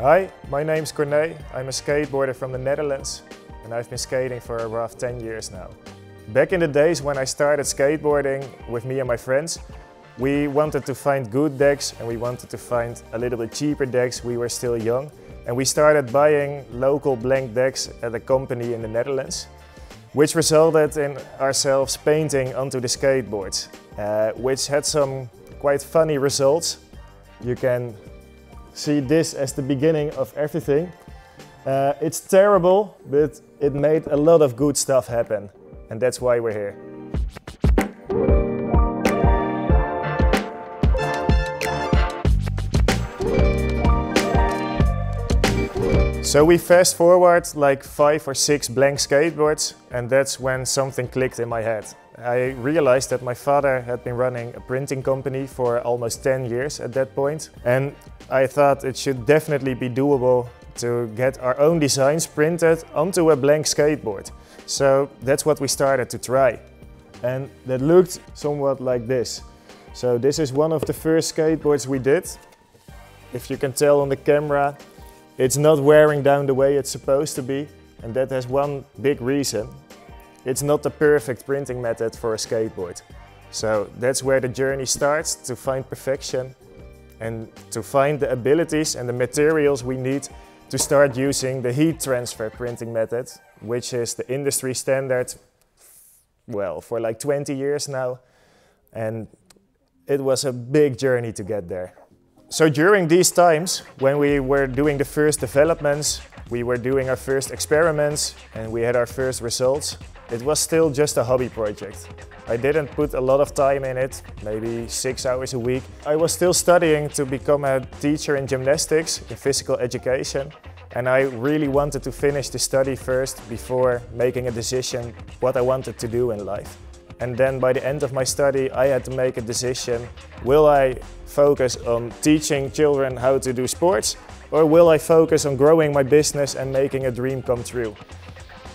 Hi, my name's Corné. I'm a skateboarder from the Netherlands and I've been skating for a rough 10 years now. Back in the days when I started skateboarding with me and my friends, we wanted to find good decks and we wanted to find a little bit cheaper decks. We were still young and we started buying local blank decks at a company in the Netherlands, which resulted in ourselves painting onto the skateboards, which had some quite funny results. You can see this as the beginning of everything. It's terrible, but it made a lot of good stuff happen, and that's why we're here. So we fast forward like 5 or 6 blank skateboards, and that's when something clicked in my head. I realized that my father had been running a printing company for almost 10 years at that point, and I thought it should definitely be doable to get our own designs printed onto a blank skateboard. So that's what we started to try. And that looked somewhat like this. So this is one of the first skateboards we did. If you can tell on the camera, it's not wearing down the way it's supposed to be, and that has one big reason. It's not the perfect printing method for a skateboard. So that's where the journey starts, to find perfection and to find the abilities and the materials we need to start using the heat transfer printing method, which is the industry standard, well, for like 20 years now. And it was a big journey to get there. So during these times, when we were doing the first developments, we were doing our first experiments and we had our first results, it was still just a hobby project. I didn't put a lot of time in it, maybe 6 hours a week. I was still studying to become a teacher in gymnastics, in physical education, and I really wanted to finish the study first before making a decision what I wanted to do in life. And then by the end of my study, I had to make a decision. Will I focus on teaching children how to do sports, or will I focus on growing my business and making a dream come true?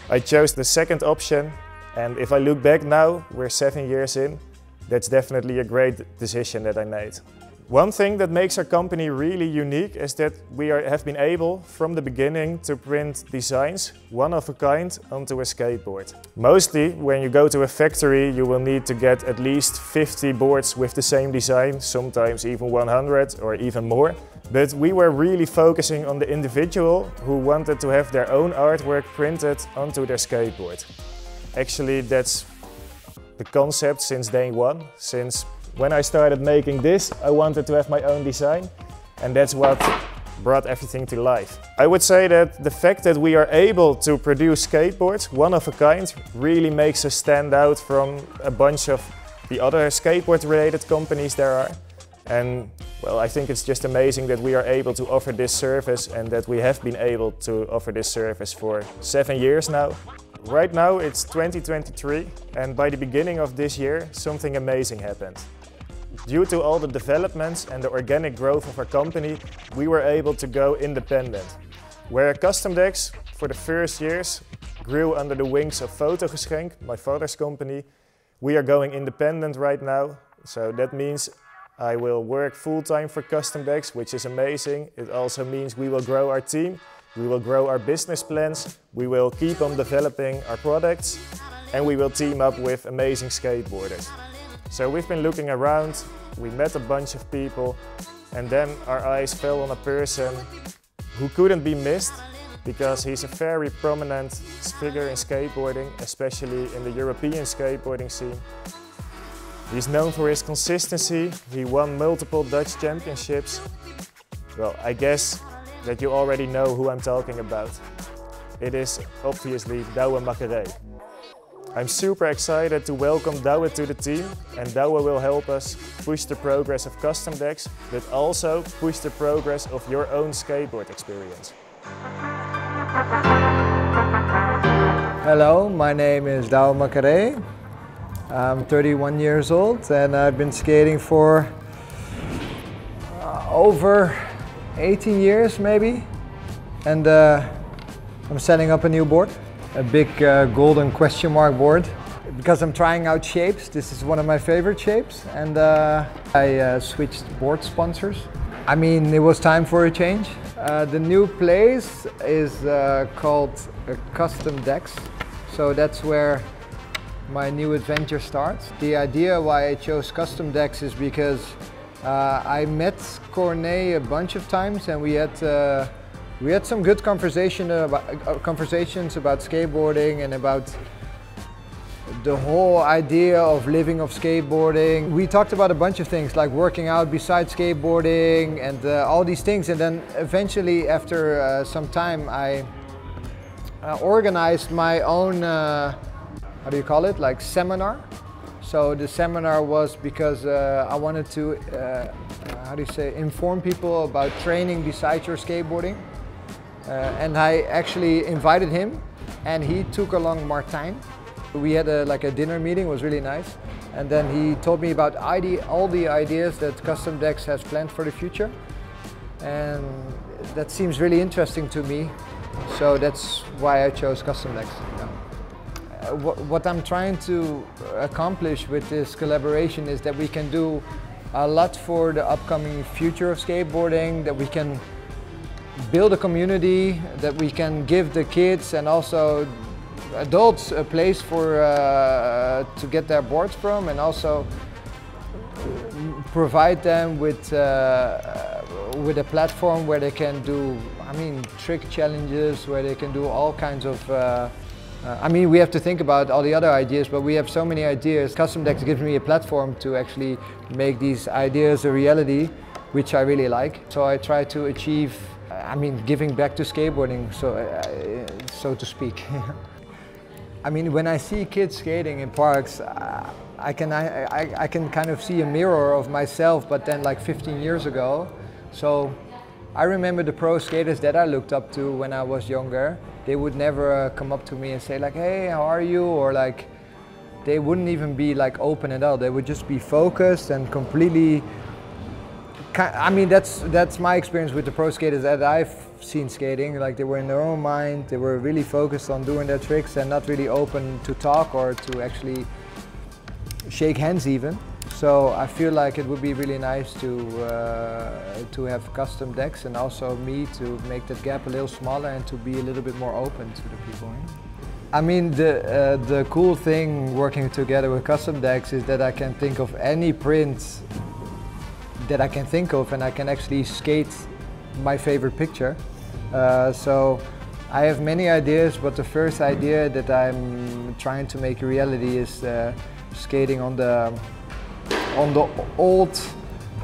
I chose the second option, and if I look back now, we're 7 years in, that's definitely a great decision that I made. One thing that makes our company really unique is that we have been able, from the beginning, to print designs, one of a kind, onto a skateboard. Mostly, when you go to a factory, you will need to get at least 50 boards with the same design, sometimes even 100 or even more. But we were really focusing on the individual who wanted to have their own artwork printed onto their skateboard. Actually, that's the concept since day one. Since when I started making this, I wanted to have my own design, and that's what brought everything to life. I would say that the fact that we are able to produce skateboards, one of a kind, really makes us stand out from a bunch of the other skateboard-related companies there are. And well, I think it's just amazing that we are able to offer this service and that we have been able to offer this service for 7 years now. Right now it's 2023, and by the beginning of this year something amazing happened. Due to all the developments and the organic growth of our company, we were able to go independent. Where Custom Decks for the first years grew under the wings of Fotogeschenk, my father's company, we are going independent right now. So that means I will work full-time for Custom Decks, which is amazing. It also means we will grow our team, we will grow our business plans, we will keep on developing our products, and we will team up with amazing skateboarders. So we've been looking around, we met a bunch of people, and then our eyes fell on a person who couldn't be missed because he's a very prominent figure in skateboarding, especially in the European skateboarding scene. He's known for his consistency, he won multiple Dutch championships. Well, I guess that you already know who I'm talking about. It is obviously Douwe Macaré. I'm super excited to welcome Douwe to the team, and Douwe will help us push the progress of Custom Decks, but also push the progress of your own skateboard experience. Hello, my name is Douwe Macaré. I'm 31 years old and I've been skating for over 18 years maybe. And I'm setting up a new board. A big golden question mark board. Because I'm trying out shapes, this is one of my favorite shapes, and I switched board sponsors. I mean, it was time for a change. The new place is called Custom Decks. So that's where my new adventure starts. The idea why I chose Custom Decks is because I met Corné a bunch of times, and we had some good conversations about skateboarding and about the whole idea of living of skateboarding. We talked about a bunch of things like working out besides skateboarding and all these things, and then eventually after some time I organized my own, how do you call it, like seminar. So the seminar was because I wanted to, how do you say, inform people about training besides your skateboarding. And I actually invited him, and he took along Martijn. We had like a dinner meeting, it was really nice. And then he told me about all the ideas that Custom Decks has planned for the future. And that seems really interesting to me. So that's why I chose Custom Decks. Yeah. What I'm trying to accomplish with this collaboration is that we can do a lot for the upcoming future of skateboarding, that we can build a community, that we can give the kids and also adults a place for to get their boards from, and also provide them with a platform where they can do, I mean, trick challenges, where they can do all kinds of I mean, we have to think about all the other ideas, but we have so many ideas. Custom Decks gives me a platform to actually make these ideas a reality, which I really like. So I try to achieve, I mean, giving back to skateboarding, so to speak. I mean, when I see kids skating in parks, I can kind of see a mirror of myself, but then like 15 years ago. So I remember the pro skaters that I looked up to when I was younger. They would never come up to me and say like, hey, how are you? Or like, they wouldn't even be like open at all. They would just be focused and completely, I mean, that's my experience with the pro skaters that I've seen skating. Like, they were in their own mind, they were really focused on doing their tricks and not really open to talk or to actually shake hands even. So I feel like it would be really nice to have Custom Decks, and also me to make that gap a little smaller and to be a little bit more open to the people. I mean, the cool thing working together with Custom Decks is that I can think of any print that I can think of, and I can actually skate my favorite picture. So I have many ideas, but the first idea that I'm trying to make a reality is skating on the old,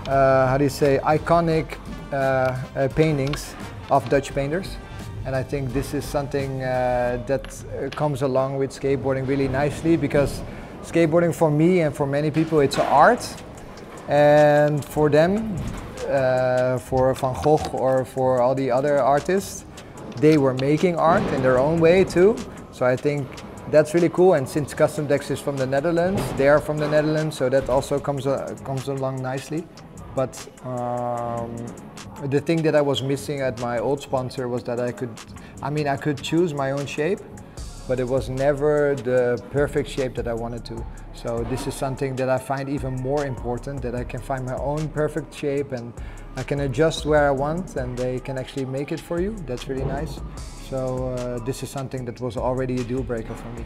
how do you say, iconic paintings of Dutch painters. And I think this is something that comes along with skateboarding really nicely, because skateboarding for me and for many people, it's an art. And for them, for Van Gogh or for all the other artists, they were making art in their own way too. So I think that's really cool. And since Custom Decks is from the Netherlands, they are from the Netherlands, so that also comes along nicely. But the thing that I was missing at my old sponsor was that I could choose my own shape, but it was never the perfect shape that I wanted to. So this is something that I find even more important, that I can find my own perfect shape and I can adjust where I want, and they can actually make it for you. That's really nice. So this is something that was already a deal breaker for me.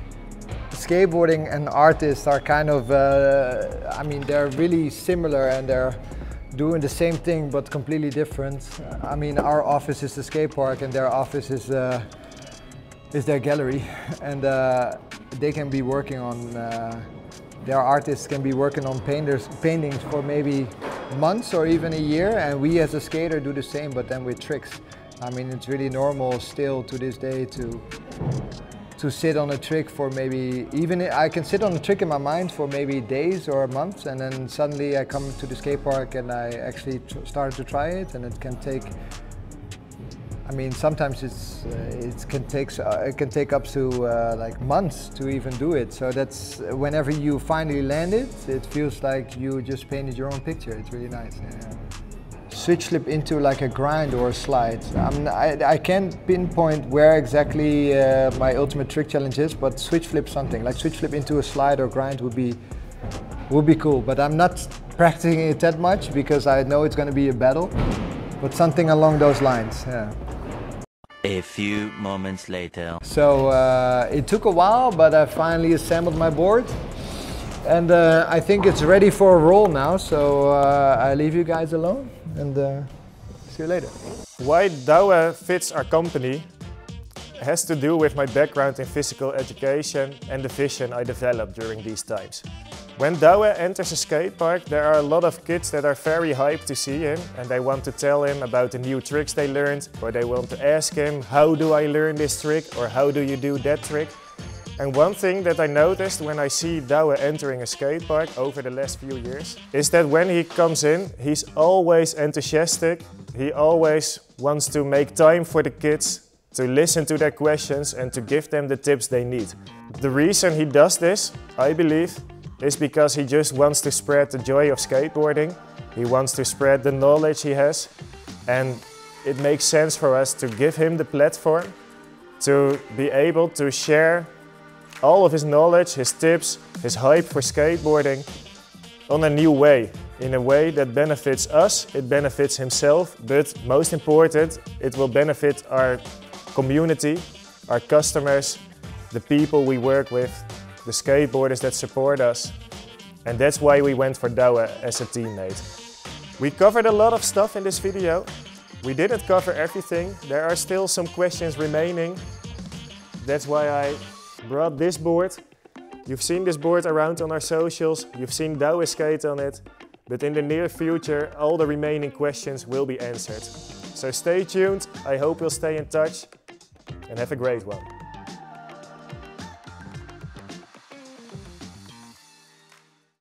Skateboarding and artists are kind of, I mean, they're really similar and they're doing the same thing but completely different. I mean, our office is the skate park and their office is their gallery, and they can be working on, their artists can be working on paintings for maybe months or even a year, and we as a skater do the same, but then with tricks. I mean, it's really normal still to this day to sit on a trick for maybe, even I can sit on a trick in my mind for maybe days or months, and then suddenly I come to the skate park and I actually started to try it, and it can take, I mean, sometimes it can take up to like months to even do it. So that's whenever you finally land it, it feels like you just painted your own picture. It's really nice. Yeah. Switch flip into like a grind or a slide. I can't pinpoint where exactly my ultimate trick challenge is, but switch flip something. Like switch flip into a slide or grind would be cool. But I'm not practicing it that much because I know it's going to be a battle. but something along those lines. Yeah. A few moments later. So it took a while, but I finally assembled my board. And I think it's ready for a roll now, so I leave you guys alone and see you later. Why Douwe fits our company has to do with my background in physical education and the vision I developed during these times. When Douwe enters a skate park, there are a lot of kids that are very hyped to see him and they want to tell him about the new tricks they learned, or they want to ask him, how do I learn this trick, or how do you do that trick? And one thing that I noticed when I see Douwe entering a skate park over the last few years is that when he comes in, he's always enthusiastic. He always wants to make time for the kids, to listen to their questions and to give them the tips they need. The reason he does this, I believe, is because he just wants to spread the joy of skateboarding. He wants to spread the knowledge he has, and it makes sense for us to give him the platform to be able to share all of his knowledge, his tips, his hype for skateboarding on a new way, in a way that benefits us, it benefits himself, but most important, it will benefit our community, our customers, the people we work with, the skateboarders that support us. And that's why we went for Douwe as a teammate. We covered a lot of stuff in this video. We didn't cover everything. There are still some questions remaining. That's why I brought this board. You've seen this board around on our socials. You've seen Douwe skate on it. But in the near future, all the remaining questions will be answered. So stay tuned. I hope you'll stay in touch and have a great one.